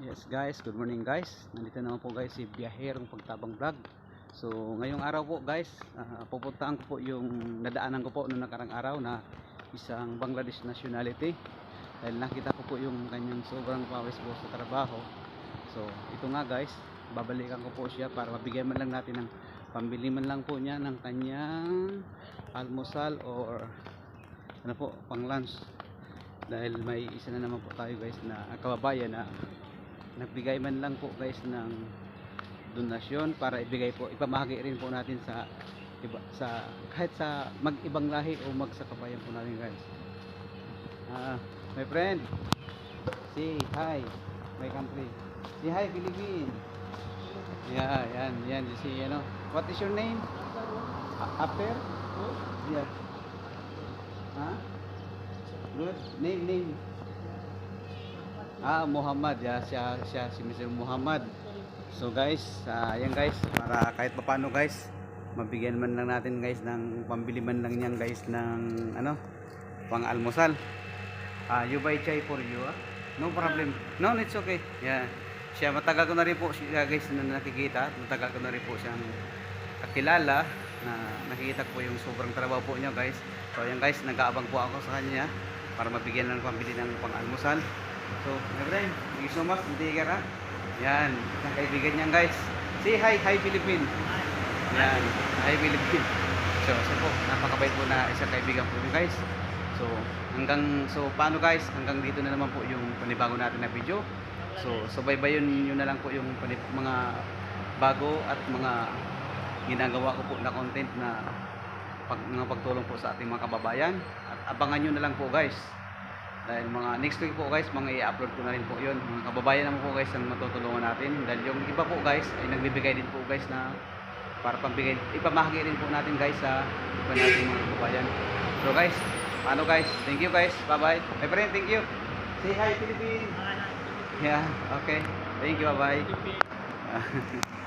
Yes guys, good morning guys. Nandito naman po guys si Biyaherong Pagtabang Vlog. So ngayong araw po guys, pupuntahan ko po yung nadaanan ko po noong nakarang araw na isang Bangladesh nationality. Dahil nakita ko po yung kanyang sobrang pawis po sa trabaho. So ito nga guys, babalikan ko po siya para mabigyan man lang natin ng pambili man lang po niya ng kanyang almusal or ano po, pang lunch. Dahil may isa na naman po tayo guys na kababayan na nagbigay man lang po guys ng donasyon para ibigay po, ipamahagi rin po natin sa iba, sa kahit sa mag-ibang lahi o magsakabayan po natin guys. My friend, say hi my country, say hi Philippines. Yeah, yan you see, what is your name? After? Yeah. Good name. Muhammad, siya si Mr. Muhammad. So guys, ayan guys, para kahit paano guys, mabigyan man lang natin guys ng pambili man lang niyan guys ng pang almusal. You buy chai for you, no problem. No, it's okay. Yeah. Siya matagal ko na rin po siya guys na nakikita, matagal ko na rin po siyang kakilala na nakikita ko yung sobrang trabaho po niya guys. So ayan guys, nag-aabang po ako sa kanya para mabigyan ng pambili ng pang almusal. So, my friend, thank you so much. Hindi ka. Yan, isang kaibigan niyan guys. Say hi Philippines. Yan, hi Philippines. So po, napakabait po na isang kaibigan po guys. So, paano guys? Hanggang dito na naman po yung panibago natin na video. So, subaybayon nyo na lang po yung mga bago at mga ginagawa ko po na content na mga pagtulong po sa ating mga kababayan. At abangan nyo na lang po guys. Dahil mga next week po guys, mga i-upload ko na rin po yun. Mga kababayan naman po guys ang matutulungan natin. Dahil yung iba po guys ay nagbibigay din po guys na para pambigay, ipamahagi rin po natin guys sa iba natin mga kababayan. So guys, paano guys? Thank you guys. Bye bye. My friend, thank you. Say hi Philippines. Yeah, okay. Thank you, bye bye.